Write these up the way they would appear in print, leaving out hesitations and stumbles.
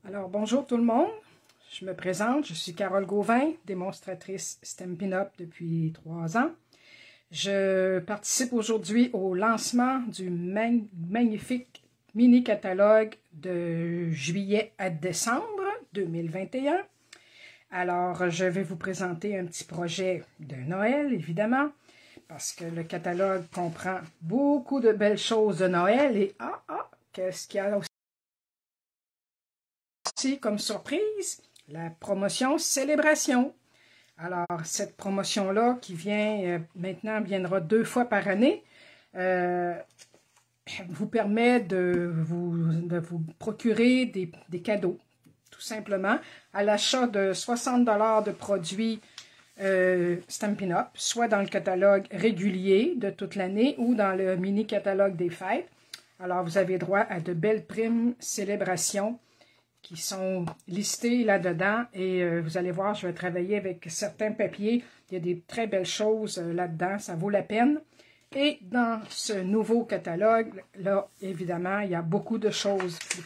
Alors, bonjour tout le monde. Je me présente, je suis Carole Gauvin, démonstratrice Stampin' Up depuis 3 ans. Je participe aujourd'hui au lancement du magnifique mini-catalogue de juillet à décembre 2021. Alors, je vais vous présenter un petit projet de Noël, évidemment, parce que le catalogue comprend beaucoup de belles choses de Noël. Et qu'est-ce qu'il y a aussi comme surprise? La promotion Célébration. Alors, cette promotion-là qui vient maintenant, viendra 2 fois par année, vous permet de vous procurer des cadeaux, tout simplement, à l'achat de 60 $ de produits Stampin' Up, soit dans le catalogue régulier de toute l'année ou dans le mini-catalogue des fêtes. Alors, vous avez droit à de belles primes Célébration qui sont listés là-dedans et vous allez voir, je vais travailler avec certains papiers. Il y a des très belles choses là-dedans, ça vaut la peine. Et dans ce nouveau catalogue, là, évidemment, il y a beaucoup de choses, des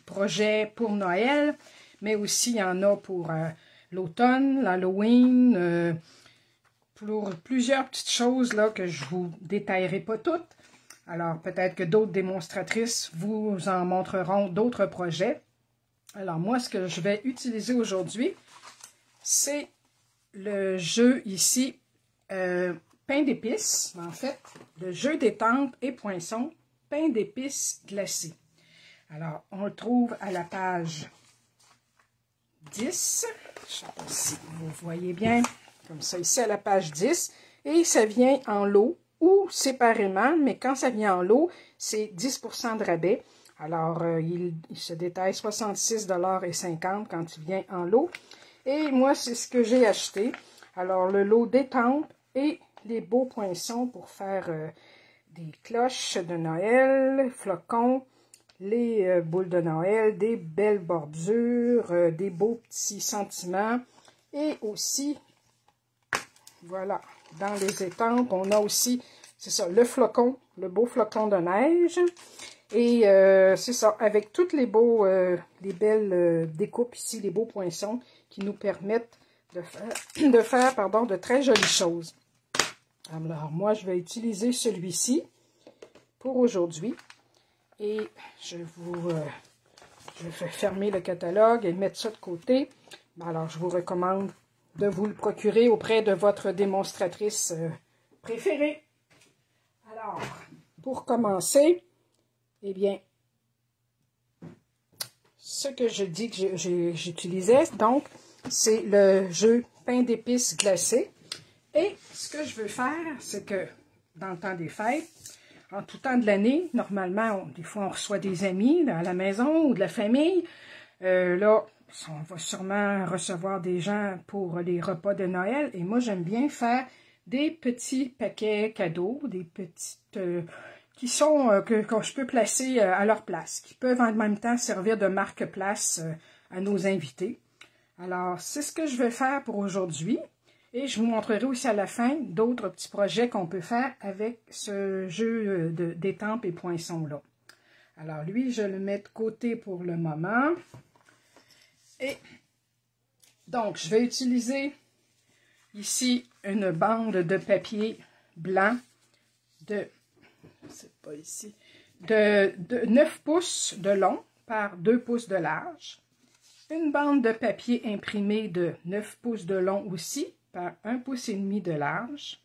projets pour Noël, mais aussi il y en a pour l'automne, l'Halloween, pour plusieurs petites choses là que je ne vous détaillerai pas toutes. Alors, peut-être que d'autres démonstratrices vous en montreront d'autres projets. Alors, moi, ce que je vais utiliser aujourd'hui, c'est le jeu ici, pain d'épices, en fait, le jeu d'étampes et poinçons, pain d'épices glacé. Alors, on le trouve à la page 10. Je ne sais pas si vous voyez bien, comme ça, ici à la page 10. Et ça vient en lot ou séparément, mais quand ça vient en lot, c'est 10% de rabais. Alors, il se détaille 66,50 $ quand il vient en lot. Et moi, c'est ce que j'ai acheté. Alors, le lot d'étampes et les beaux poinçons pour faire des cloches de Noël, flocons, les boules de Noël, des belles bordures, des beaux petits sentiments. Et aussi, voilà, dans les étampes, on a aussi, c'est ça, le flocon, le beau flocon de neige. Et c'est ça, avec toutes les belles découpes ici, les beaux poinçons qui nous permettent de faire de très jolies choses. Alors, moi, je vais utiliser celui-ci pour aujourd'hui. Et je vais fermer le catalogue et mettre ça de côté. Alors, je vous recommande de vous le procurer auprès de votre démonstratrice préférée. Alors, pour commencer, eh bien, ce que je dis que j'utilisais, donc, c'est le jeu pain d'épices glacé. Et ce que je veux faire, c'est que dans le temps des fêtes, en tout temps de l'année, normalement, des fois, on reçoit des amis à la maison ou de la famille. Là, on va sûrement recevoir des gens pour les repas de Noël. Et moi, j'aime bien faire des petits paquets cadeaux, des petites... qui sont que je peux placer à leur place, qui peuvent en même temps servir de marque-place à nos invités. Alors, c'est ce que je vais faire pour aujourd'hui. Et je vous montrerai aussi à la fin d'autres petits projets qu'on peut faire avec ce jeu d'étampes et poinçons-là. Alors, lui, je le mets de côté pour le moment. Et donc, je vais utiliser ici une bande de papier blanc c'est pas ici, de 9 pouces de long par 2 pouces de large. Une bande de papier imprimé de 9 pouces de long aussi par 1,5 pouce de large.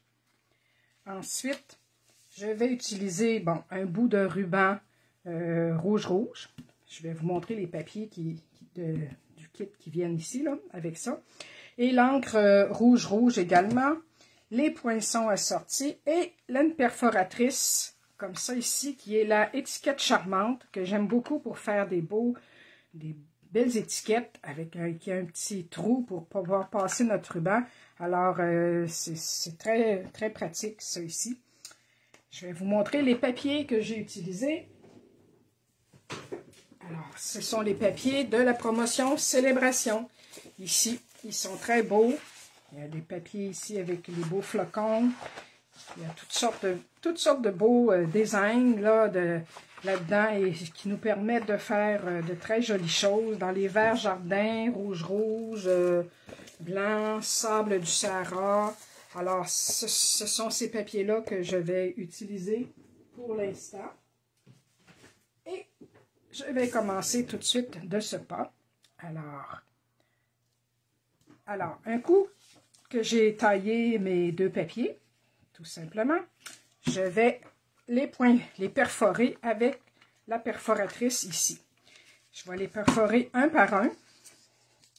Ensuite, je vais utiliser un bout de ruban rouge. Je vais vous montrer les papiers du kit qui viennent ici, là, avec ça. Et l'encre rouge également. Les poinçons assortis et laine perforatrice, comme ça ici, qui est la étiquette charmante, que j'aime beaucoup pour faire des belles étiquettes, qui a un petit trou pour pouvoir passer notre ruban. Alors, c'est très, très pratique, ça ici. Je vais vous montrer les papiers que j'ai utilisés. Alors, ce sont les papiers de la promotion Célébration. Ici, ils sont très beaux. Il y a des papiers ici avec les beaux flocons Il y a toutes sortes de beaux designs là-dedans et qui nous permettent de faire de très jolies choses dans les verts jardin, rouge, blanc, sable du Sahara. Alors, ce sont ces papiers-là que je vais utiliser pour l'instant. Et je vais commencer tout de suite de ce pas. Alors, un coup que j'ai taillé mes deux papiers, tout simplement, je vais les perforer avec la perforatrice ici. Je vais les perforer un par un,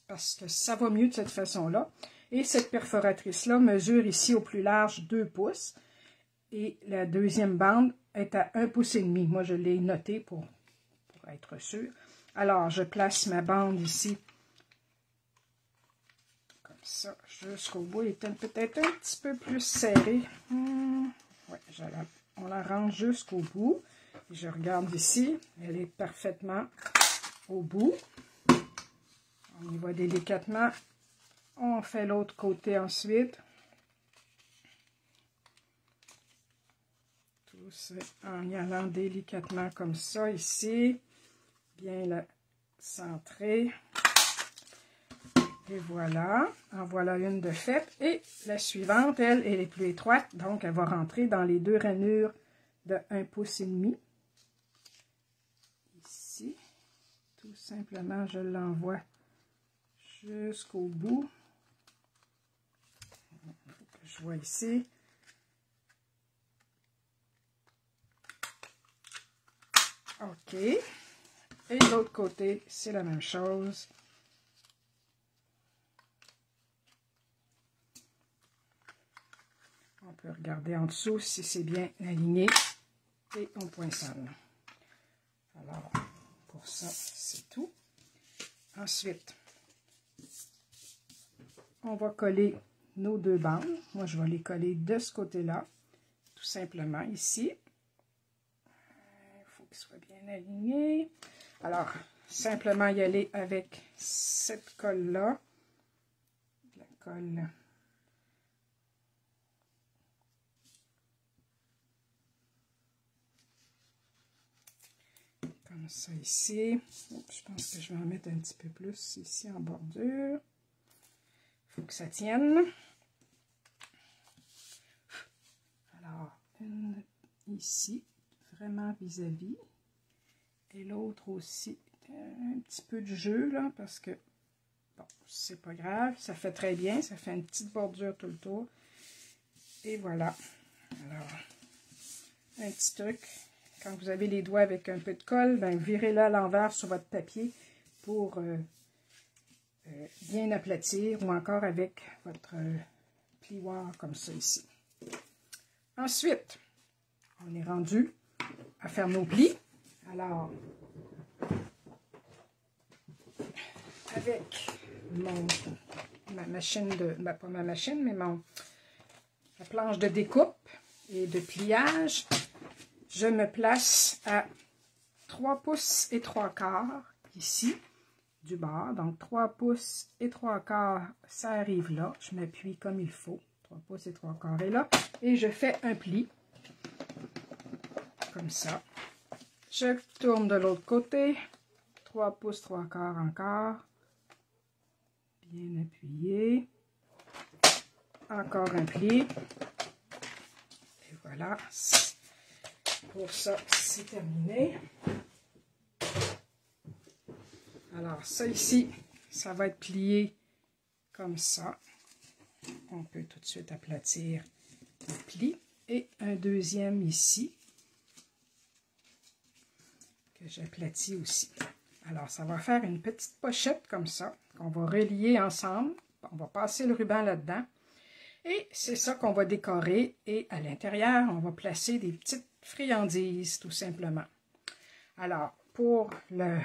parce que ça va mieux de cette façon-là. Et cette perforatrice-là mesure ici au plus large 2 pouces. Et la deuxième bande est à 1,5 pouce. Moi, je l'ai noté pour être sûr. Alors, je place ma bande ici, comme ça, jusqu'au bout. Elle est peut-être un petit peu plus serrée. Ouais, on la range jusqu'au bout. Et je regarde ici, elle est parfaitement au bout. On y va délicatement. On fait l'autre côté ensuite. Tout ça en y allant délicatement comme ça ici. Bien la centrer. Et voilà. En voilà une de faite. Et la suivante, elle est plus étroite. Donc, elle va rentrer dans les 2 rainures de 1,5 pouce. Ici. Tout simplement, je l'envoie jusqu'au bout. Je vois ici. OK. Et de l'autre côté, c'est la même chose. On peut regarder en dessous si c'est bien aligné. Et on poinçonne. Alors, pour ça, c'est tout. Ensuite, on va coller nos 2 bandes. Moi, je vais les coller de ce côté-là, tout simplement ici. Il faut qu'ils soient bien alignés. Alors, simplement y aller avec cette colle-là. La colle comme ça ici. Je pense que je vais en mettre un petit peu plus ici en bordure. Il faut que ça tienne. Alors, une ici, vraiment vis-à-vis. Et l'autre aussi, un petit peu de jeu, là, parce que, bon, c'est pas grave, ça fait très bien, ça fait une petite bordure tout le tour. Et voilà. Alors, un petit truc, quand vous avez les doigts avec un peu de colle, ben, virez-le à l'envers sur votre papier pour bien aplatir, ou encore avec votre plioir comme ça ici. Ensuite, on est rendu à faire nos plis. Alors, avec ma machine pas ma machine, mais la planche de découpe et de pliage, je me place à 3 pouces et 3/4 ici, du bord. Donc, 3 pouces et 3/4, ça arrive là. Je m'appuie comme il faut. 3 pouces et 3/4 est là. Et je fais un pli, comme ça. Je tourne de l'autre côté. 3 pouces, 3/4 encore. Bien appuyé. Encore un pli. Et voilà. Pour ça, c'est terminé. Alors, ça ici, ça va être plié comme ça. On peut tout de suite aplatir le pli. Et un deuxième ici, que j'aplatis aussi. Alors, ça va faire une petite pochette comme ça, qu'on va relier ensemble. On va passer le ruban là-dedans. Et c'est ça qu'on va décorer. Et à l'intérieur, on va placer des petites friandises, tout simplement. Alors, pour le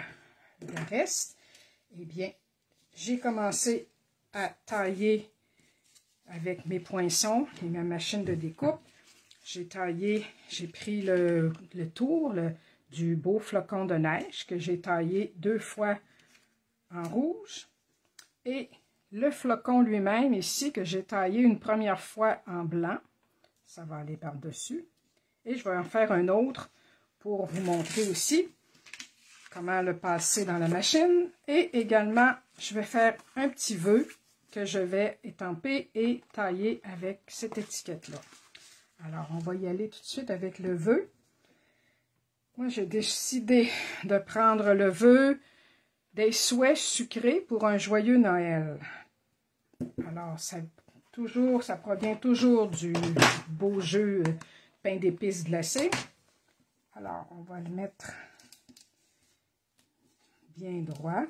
reste, eh bien, j'ai commencé à tailler avec mes poinçons et ma machine de découpe. J'ai pris le tour du beau flocon de neige que j'ai taillé 2 fois en rouge. Et le flocon lui-même ici que j'ai taillé une première fois en blanc. ça va aller par-dessus. Et je vais en faire un autre pour vous montrer aussi comment le passer dans la machine. Et également, je vais faire un petit vœu que je vais étamper et tailler avec cette étiquette-là. Alors, on va y aller tout de suite avec le vœu. Moi, j'ai décidé de prendre le vœu des souhaits sucrés pour un joyeux Noël. Alors, ça provient toujours du beau jeu pain d'épices glacé. Alors, on va le mettre bien droit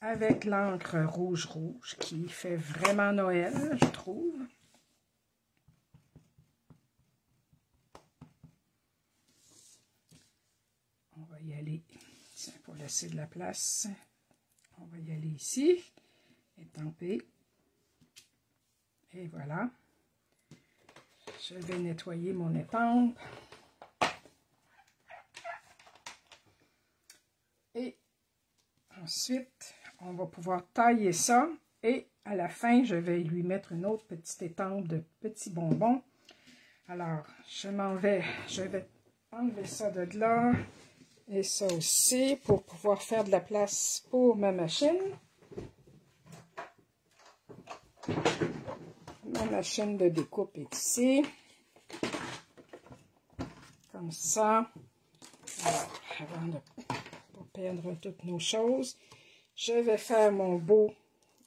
avec l'encre rouge qui fait vraiment Noël, je trouve. On va y aller, tiens, pour laisser de la place, on va y aller ici, étamper. Et voilà. Je vais nettoyer mon étampe. Et ensuite, on va pouvoir tailler ça. Et à la fin, je vais lui mettre une autre petite étampe de petits bonbons. Alors, je vais enlever ça de là. Et ça aussi, pour pouvoir faire de la place pour ma machine. Ma machine de découpe est ici. Comme ça. Alors, avant de ne pas perdre toutes nos choses, je vais faire mon beau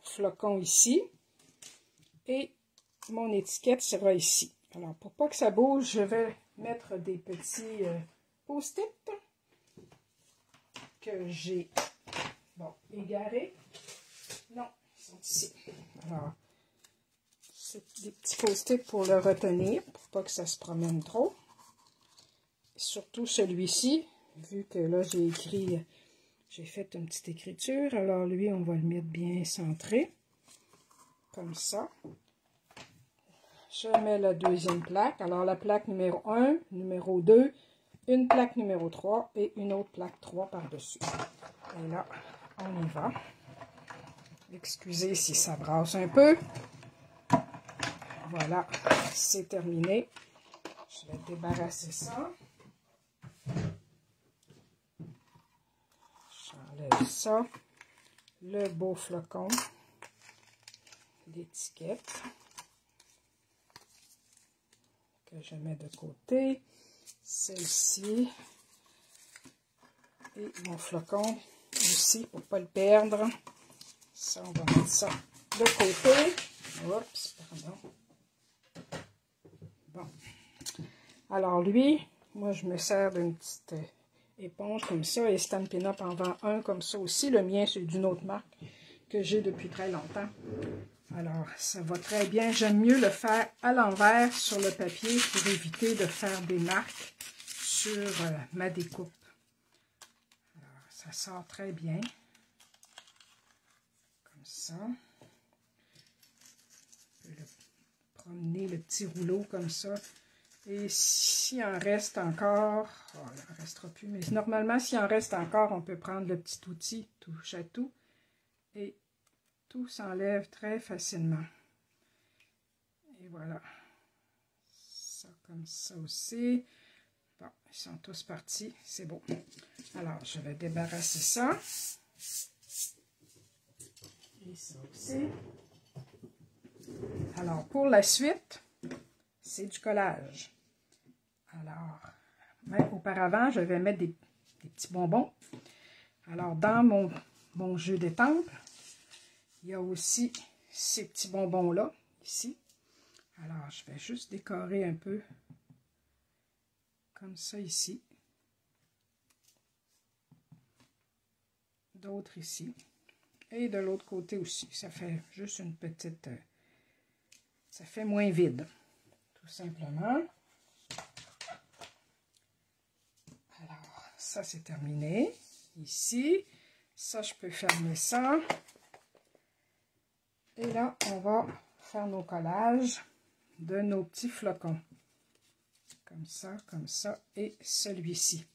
flocon ici. Et mon étiquette sera ici. Alors, pour pas que ça bouge, je vais mettre des petits post-it que j'ai égarés. Non, ils sont ici. Alors, c'est des petits post-it pour le retenir, pour pas que ça se promène trop. Surtout celui-ci, vu que là j'ai fait une petite écriture, alors lui, on va le mettre bien centré, comme ça. Je mets la deuxième plaque, alors la plaque numéro 1, numéro 2, une plaque numéro 3 et une autre plaque 3 par-dessus. Et là, on y va. Excusez si ça brasse un peu. Voilà, c'est terminé. Je vais débarrasser ça. J'enlève ça. Le beau flocon d'étiquette que je mets de côté. Celle-ci. Et mon flocon aussi pour ne pas le perdre. Ça, on va mettre ça de côté. Oups, pardon. Bon. Alors lui, moi je me sers d'une petite éponge comme ça et Stampin' Up en vend un comme ça aussi. Le mien, c'est d'une autre marque que j'ai depuis très longtemps. Alors, ça va très bien. J'aime mieux le faire à l'envers sur le papier pour éviter de faire des marques sur ma découpe. Alors, ça sort très bien. Comme ça. Je peux promener le petit rouleau comme ça. Et s'il en reste encore, oh, il n'en restera plus, mais normalement, s'il en reste encore, on peut prendre le petit outil touche à tout et tout s'enlève très facilement. Et voilà. Ça comme ça aussi. Bon, ils sont tous partis, c'est beau. Alors, je vais débarrasser ça. Et ça aussi. Alors, pour la suite, c'est du collage. Alors, mais auparavant, je vais mettre des petits bonbons. Alors, dans mon jeu d'étampe, il y a aussi ces petits bonbons-là, ici. Alors, je vais juste décorer un peu, comme ça ici. D'autres ici. Et de l'autre côté aussi. Ça fait juste une petite... ça fait moins vide, tout simplement. Alors, ça c'est terminé. Ici, ça je peux fermer ça. Et là, on va faire nos collages de nos petits flocons. Comme ça, et celui-ci.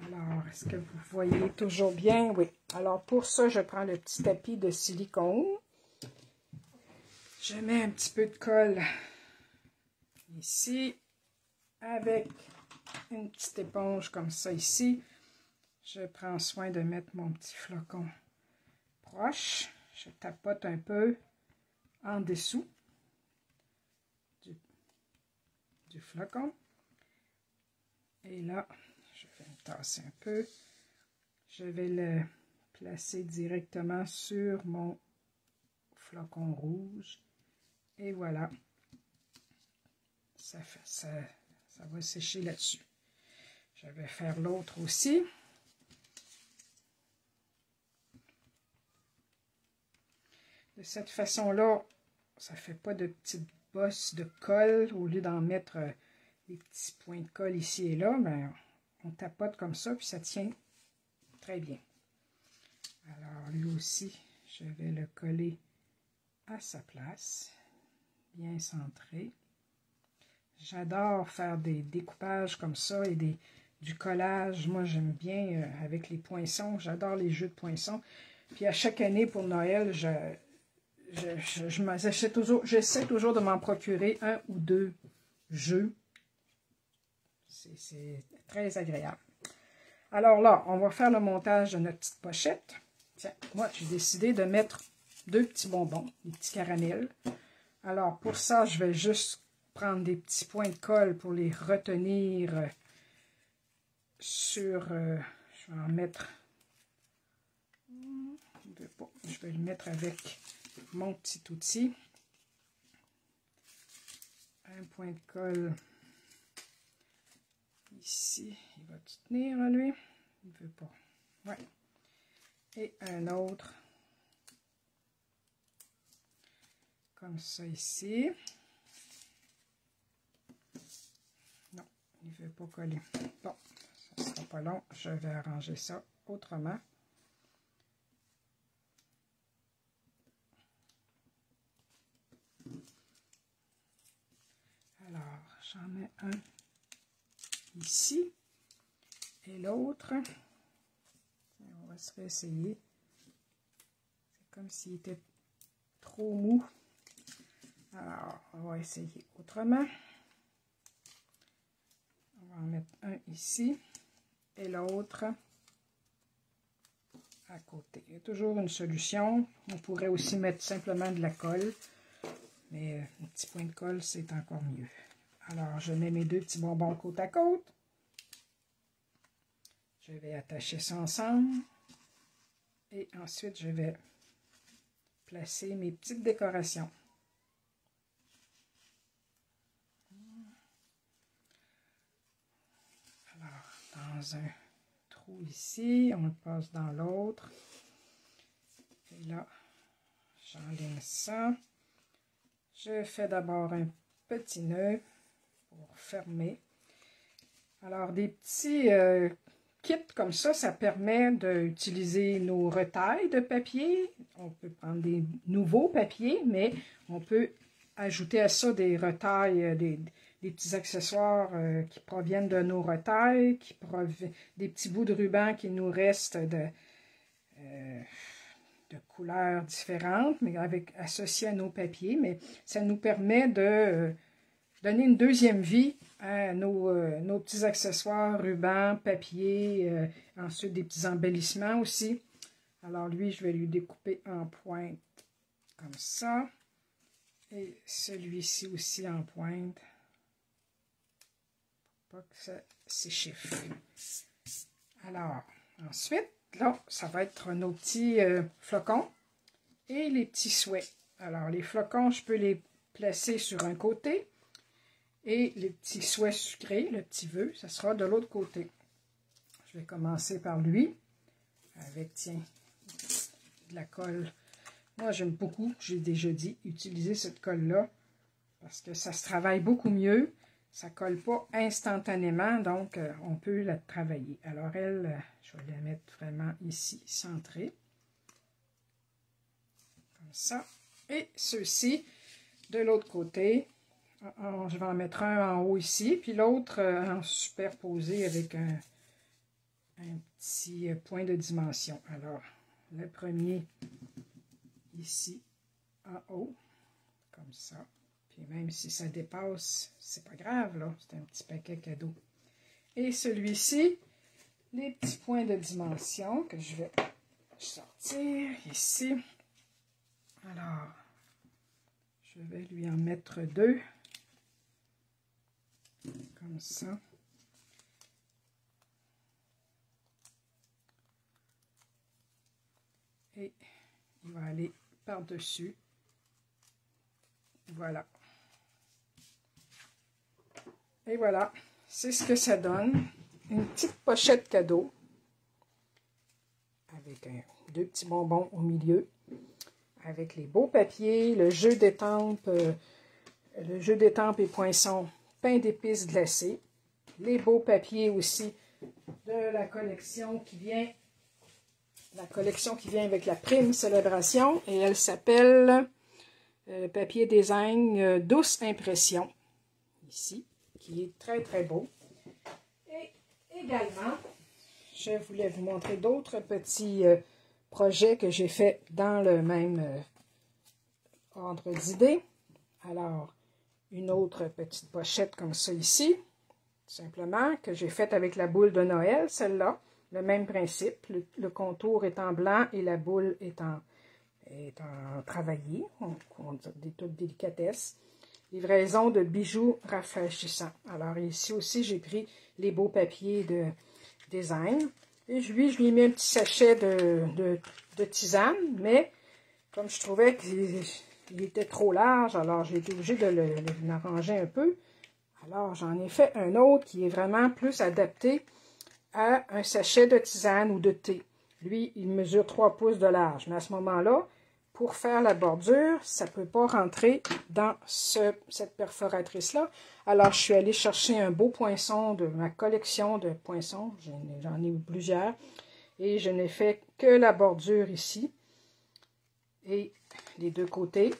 Alors, est-ce que vous voyez toujours bien? Oui. Alors, pour ça, je prends le petit tapis de silicone. Je mets un petit peu de colle ici, avec une petite éponge comme ça ici, je prends soin de mettre mon petit flocon proche. Je tapote un peu en dessous du flocon. Et là, je vais me tasser un peu. Je vais le placer directement sur mon flocon rouge. Et voilà. Ça va sécher là-dessus. Je vais faire l'autre aussi. De cette façon-là, ça ne fait pas de petites bosses de colle. Au lieu d'en mettre des petits points de colle ici et là, ben, on tapote comme ça, puis ça tient très bien. Alors, lui aussi, je vais le coller à sa place, bien centré. J'adore faire des découpages comme ça et du collage. Moi, j'aime bien avec les poinçons. J'adore les jeux de poinçons. Puis à chaque année pour Noël, j'essaie toujours de m'en procurer un ou deux jeux. C'est très agréable. Alors là, on va faire le montage de notre petite pochette. Tiens, moi, j'ai décidé de mettre 2 petits bonbons, des petits caramels. Alors, pour ça, je vais juste prendre des petits points de colle pour les retenir sur... je vais en mettre... Je vais le mettre avec mon petit outil. Un point de colle ici. Il va tenir, lui? Il ne veut pas. Ouais. Et un autre. Comme ça ici. Non, il ne veut pas coller. Bon, ça ne sera pas long. Je vais arranger ça autrement. Alors, j'en mets un ici et l'autre, on va se réessayer. C'est comme s'il était trop mou. Alors, on va essayer autrement. On va en mettre un ici et l'autre à côté. Il y a toujours une solution. On pourrait aussi mettre simplement de la colle, mais un petit point de colle, c'est encore mieux. Alors, je mets mes 2 petits bonbons côte à côte. Je vais attacher ça ensemble. Et ensuite, je vais placer mes petites décorations. Alors, dans un trou ici, on le passe dans l'autre. Et là, j'enligne ça. Je fais d'abord un petit nœud pour fermer. Alors, des petits kits comme ça permet d'utiliser nos retailles de papier. On peut prendre des nouveaux papiers, mais on peut ajouter à ça des retailles, des petits accessoires qui proviennent de nos retailles, des petits bouts de ruban qui nous restent de couleurs différentes, mais associés à nos papiers. Mais ça nous permet de donner une deuxième vie à nos petits accessoires, rubans, papier, ensuite des petits embellissements aussi. Alors lui, je vais lui découper en pointe comme ça. Et celui-ci aussi en pointe. Pour pas que ça s'échiffe. Alors, ensuite, là, ça va être nos petits flocons et les petits souhaits. Alors, les flocons, je peux les placer sur un côté. Et les petits souhaits sucrés, le petit vœu, ça sera de l'autre côté. Je vais commencer par lui, avec, tiens, de la colle. Moi, j'aime beaucoup, j'ai déjà dit, utiliser cette colle-là, parce que ça se travaille beaucoup mieux. Ça ne colle pas instantanément, donc on peut la travailler. Alors elle, je vais la mettre vraiment ici, centrée. Comme ça. Et ceux-ci, de l'autre côté. Je vais en mettre un en haut ici, puis l'autre en superposé avec un petit point de dimension. Alors, le premier ici en haut, comme ça. Puis même si ça dépasse, c'est pas grave, là. C'est un petit paquet cadeau. Et celui-ci, les petits points de dimension que je vais sortir ici. Alors, je vais lui en mettre 2. Comme ça. Et il va aller par-dessus. Voilà. Et voilà, c'est ce que ça donne. Une petite pochette cadeau. Avec deux petits bonbons au milieu. Avec les beaux papiers, le jeu d'étampes et poinçons, pain d'épices glacé. Les beaux papiers aussi de la collection qui vient avec la prime célébration. Et elle s'appelle papier design douce impression. Ici, qui est très très beau. Et également, je voulais vous montrer d'autres petits projets que j'ai fait dans le même ordre d'idées. Alors, une autre petite pochette comme ça ici, simplement, que j'ai faite avec la boule de Noël, celle-là. Le même principe, le contour est en blanc et la boule est en travaillé, on dit des toutes délicatesses. Livraison de bijoux rafraîchissants. Alors ici aussi, j'ai pris les beaux papiers de design. Et je lui ai mis un petit sachet de tisane, mais comme je trouvais qu'il était trop large, alors j'ai été obligée de l'arranger un peu. Alors j'en ai fait un autre qui est vraiment plus adapté à un sachet de tisane ou de thé. Lui, il mesure 3 pouces de large, mais à ce moment-là, pour faire la bordure, ça ne peut pas rentrer dans cette perforatrice-là. Alors, je suis allée chercher un beau poinçon de ma collection de poinçons. J'en ai eu plusieurs. Et je n'ai fait que la bordure ici. Et les deux côtés.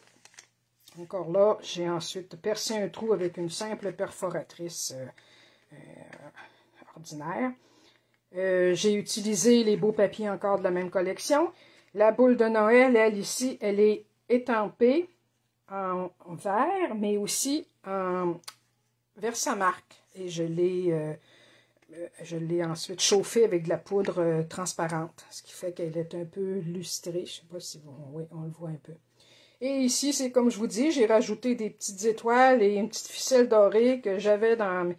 Encore là, j'ai ensuite percé un trou avec une simple perforatrice ordinaire. J'ai utilisé les beaux papiers encore de la même collection. La boule de Noël, elle, ici, elle est étampée en vert, mais aussi en Versamark. Et je l'ai ensuite chauffée avec de la poudre transparente, ce qui fait qu'elle est un peu lustrée. Je ne sais pas si oui, on le voit un peu. Et ici, c'est comme je vous dis, j'ai rajouté des petites étoiles et une petite ficelle dorée que j'avais dans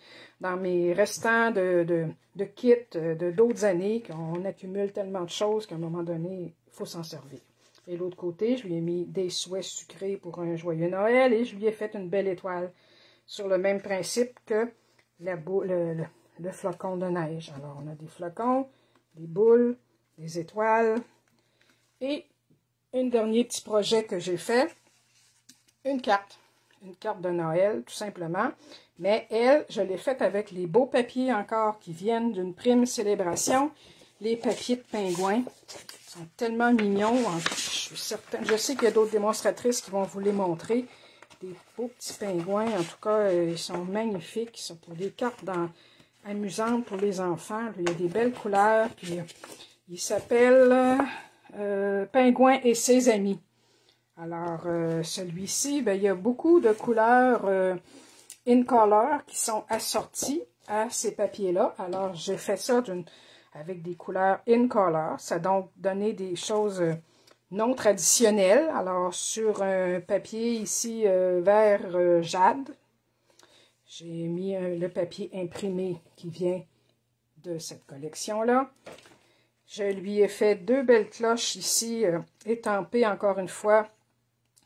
mes restants de kits d'autres années, qu'on accumule tellement de choses qu'à un moment donné, il faut s'en servir. Et l'autre côté, je lui ai mis des souhaits sucrés pour un joyeux Noël et je lui ai fait une belle étoile sur le même principe que le flocon de neige. Alors, on a des flocons, des boules, des étoiles et un dernier petit projet que j'ai fait, une carte de Noël, tout simplement. Mais elle, je l'ai faite avec les beaux papiers encore qui viennent d'une prime célébration. Les papiers de pingouin sont tellement mignons. Je suis certaine. Je sais qu'il y a d'autres démonstratrices qui vont vous les montrer. Des beaux petits pingouins. En tout cas, ils sont magnifiques. Ils sont pour des cartes amusantes pour les enfants. Il y a des belles couleurs. Puis, il s'appelle Pingouin et ses amis. Alors, celui-ci, ben, il y a beaucoup de couleurs in color qui sont assorties à ces papiers-là. Alors, j'ai fait ça avec des couleurs in color. Ça a donc donné des choses non traditionnelles. Alors, sur un papier ici vert jade, j'ai mis le papier imprimé qui vient de cette collection-là. Je lui ai fait deux belles cloches ici, étampées encore une fois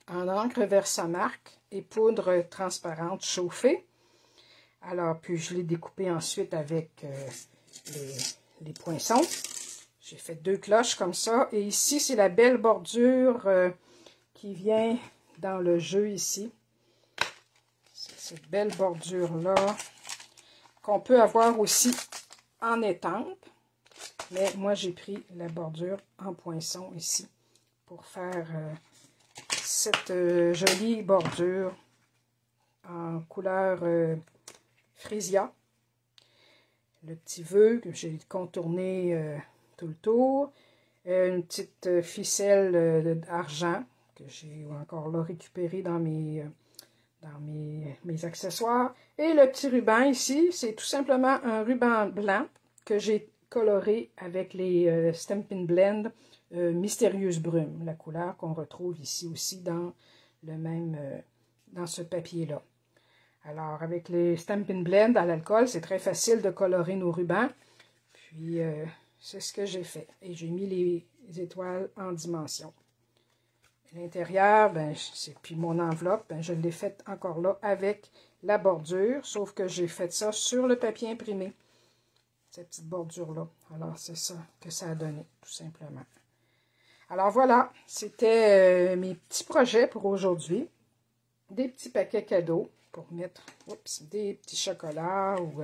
en encre Versamark et poudre transparente chauffée. Alors, puis je l'ai découpé ensuite avec les poinçons. J'ai fait deux cloches comme ça. Et ici, c'est la belle bordure qui vient dans le jeu ici. C'est cette belle bordure-là qu'on peut avoir aussi en étampe. Mais moi, j'ai pris la bordure en poinçon ici pour faire cette jolie bordure en couleur frisia. Le petit vœu que j'ai contourné tout le tour. Une petite ficelle d'argent que j'ai encore là récupérée dans dans mes accessoires. Et le petit ruban ici, c'est tout simplement un ruban blanc que j'ai coloré avec les Stampin' Blend Mystérieuse Brume, la couleur qu'on retrouve ici aussi dans le même, dans ce papier-là. Alors, avec les Stampin' Blend à l'alcool, c'est très facile de colorer nos rubans. Puis, c'est ce que j'ai fait. Et j'ai mis les étoiles en dimension. L'intérieur, ben, puis mon enveloppe, ben, je l'ai faite encore là avec la bordure, sauf que j'ai fait ça sur le papier imprimé. Cette petite bordure-là. Alors, c'est ça que ça a donné, tout simplement. Alors, voilà, c'était mes petits projets pour aujourd'hui. Des petits paquets cadeaux pour mettre des petits chocolats ou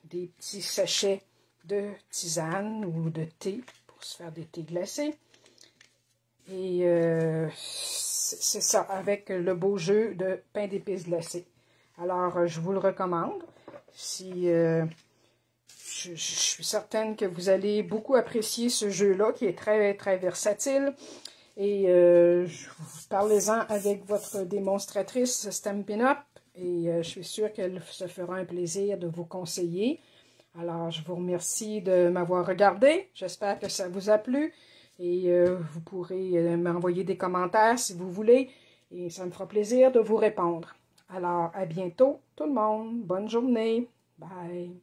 des petits sachets de tisane ou de thé pour se faire des thés glacés. Et c'est ça, avec le beau jeu de pain d'épices glacé. Alors, je vous le recommande. Si je suis certaine que vous allez beaucoup apprécier ce jeu-là, qui est très, très versatile. Et parlez-en avec votre démonstratrice Stampin' Up. Et je suis sûre qu'elle se fera un plaisir de vous conseiller. Alors, je vous remercie de m'avoir regardé. J'espère que ça vous a plu. Et vous pourrez m'envoyer des commentaires si vous voulez. Et ça me fera plaisir de vous répondre. Alors, à bientôt tout le monde. Bonne journée. Bye.